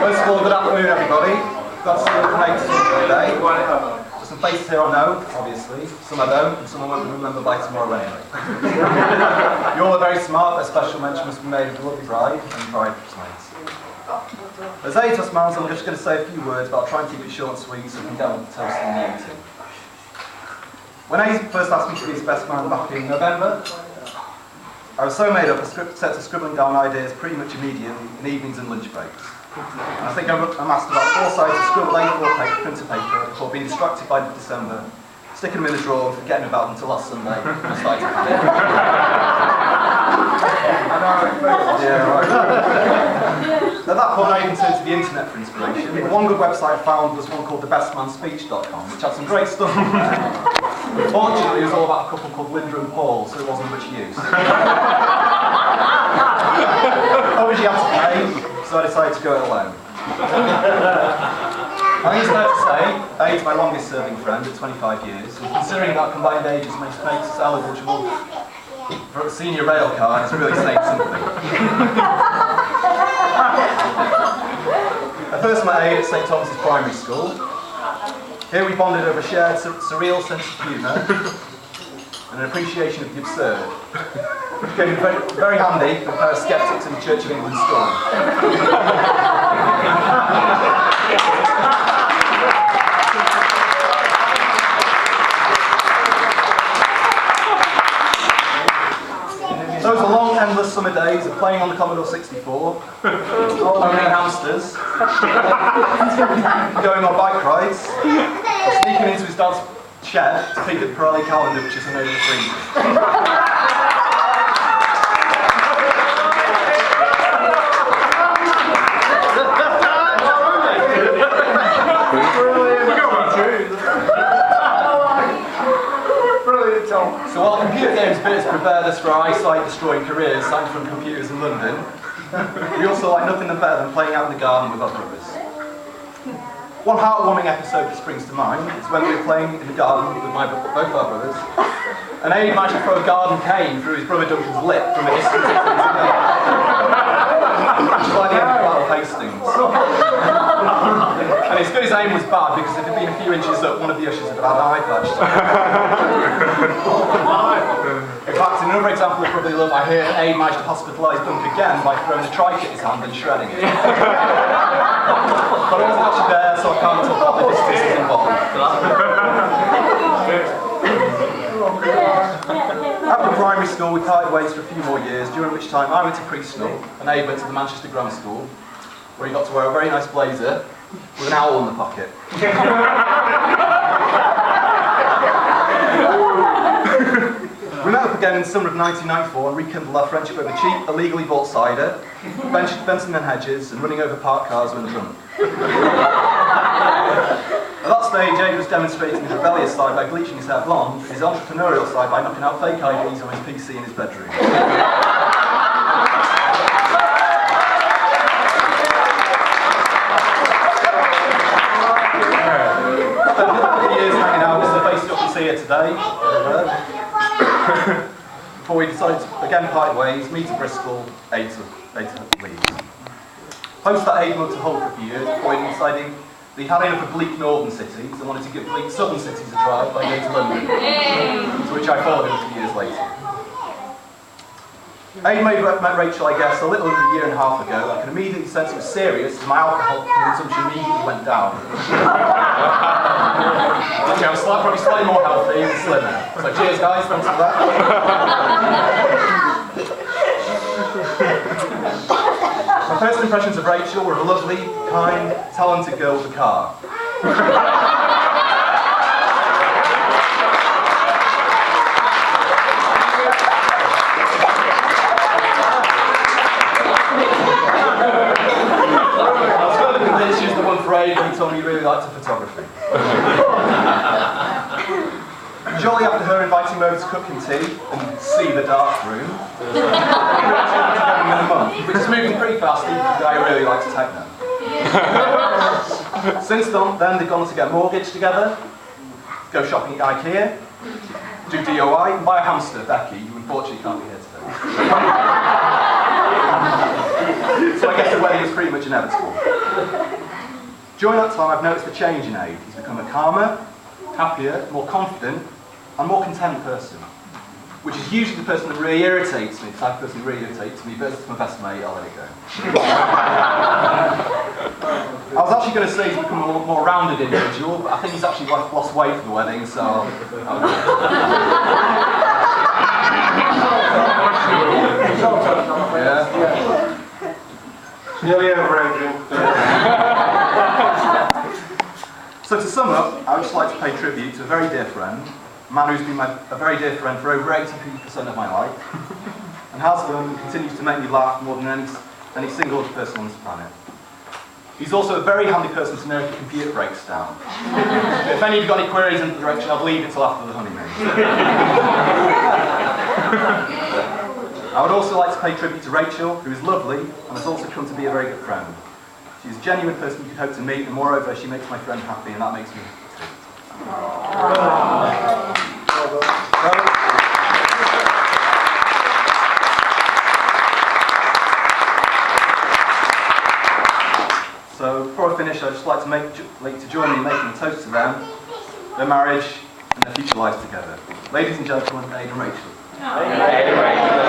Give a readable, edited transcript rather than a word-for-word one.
First of all, good afternoon, everybody. Got some information today. There's some faces here I know, obviously. Some I don't, and some I won't remember by tomorrow anyway. You all are very smart, but a special mention must be made of the lovely bride and bridesmaids. As Atos Mans, I'm just going to say a few words, but I'll try and keep it short and sweet so we can get on with the toast and the eating. When Ace first asked me to be his best man back in November, I was so made up, I set to scribbling down ideas pretty much immediately in evenings and lunch breaks. And I think I amassed about 4 sides of scribbled A4 paper, printer paper, before being distracted by December, sticking them in the drawer and forgetting about them until last Sunday. I started to panic. Yeah, right. At that point, I even turned to the internet for inspiration. The one good website I found was one called thebestmanspeech.com, which had some great stuff on there. Unfortunately, it was all about a couple called Linda and Paul, so it wasn't much use. Obviously, you had to pay, so I decided to go it alone. I think it's fair to say, A's my longest serving friend at 25 years, and considering that combined ages makes us eligible for a senior rail card, it's really saying something. I first met A at St Thomas's Primary School. Here we bonded over a shared surreal sense of humour and an appreciation of the absurd. It became very, very handy for a pair of sceptics in the Church of England school. So it was a long, endless summer days of playing on the Commodore 64, owning hamsters, going on bike rides, sneaking into his dad's shed to peek at the Pirelli calendar, which is an over the freezer. So while computer games bits prepared us for our eyesight-destroying careers sat in front of computers in London, we also like nothing better than playing out in the garden with our brothers. One heartwarming episode that springs to mind is when we were playing in the garden with both our brothers, and Abe managed to throw a garden cane through his brother Duncan's lip from a distance of 20 yards, which is like the end of Battle of Hastings. And it's good his aim was bad, because if it had been a few inches up, one of the ushers would have had an eye patch. In fact, in another example of brotherly love, I hear Abe managed to hospitalise Dunk again by throwing a trike at his hand and shredding it. But I wasn't actually there, so I can't talk about the distances involved. After primary school, we parted ways for a few more years, during which time I went to Priestnell and Abe went to the Manchester Grammar School, where he got to wear a very nice blazer with an owl in the pocket. We met up again in the summer of 1994 and rekindled our friendship over cheap, illegally bought cider, Benson and Hedges, and running over parked cars when drunk. At that stage, Abe was demonstrating his rebellious side by bleaching his hair blonde, and his entrepreneurial side by knocking out fake IDs on his PC in his bedroom. Spent a couple of years hanging out with the face up to see here today. Before we decided to again part ways, me to Bristol, A to Leeds. Post that Abe moved to Hull for a few years before he decided that he had enough of bleak northern cities and wanted to give bleak southern cities a try by going to London, to which I followed him a few years later. Abe met Rachel, I guess, a little over a year and a half ago. I can immediately sense it was serious, and my alcohol consumption immediately went down. Okay, I'm probably slightly more healthy and slimmer. So cheers guys, thanks for that. My first impressions of Rachel were a lovely, kind, talented girl with a car. She's the one for Abe, and he told me he really liked her photography. Shortly after her inviting me over to cooking tea and see the dark room, we went together in a month, which is moving pretty fast, even the guy who really likes techno. Since then, they've gone to get a mortgage together, go shopping at IKEA, do DOI, and buy a hamster, Becky, who unfortunately can't be here today. So I guess the wedding was pretty much inevitable. During that time, I've noticed a change in Abe. He's become a calmer, happier, more confident, and more content person. Which is usually the person that really irritates me, the type of person who really irritates me, but it's my best mate, I'll let it go. I was actually going to say he's become a lot more rounded individual, but I think he's actually lost weight for the wedding, so... Nearly over, Adrian. So to sum up, I would just like to pay tribute to a very dear friend, a man who's been a very dear friend for over 80% of my life, and has done and continues to make me laugh more than any single other person on this planet. He's also a very handy person to know if your computer breaks down. If any of you got any queries in the direction, I'll leave it till after the honeymoon. I would also like to pay tribute to Rachel, who is lovely and has also come to be a very good friend. She's a genuine person you could hope to meet, and moreover, she makes my friend happy, and that makes me happy too. So before I finish, I'd just like to join me in making a toast to them, their marriage, and their future lives together. Ladies and gentlemen, Adrian Rachael. Adrian Rachael.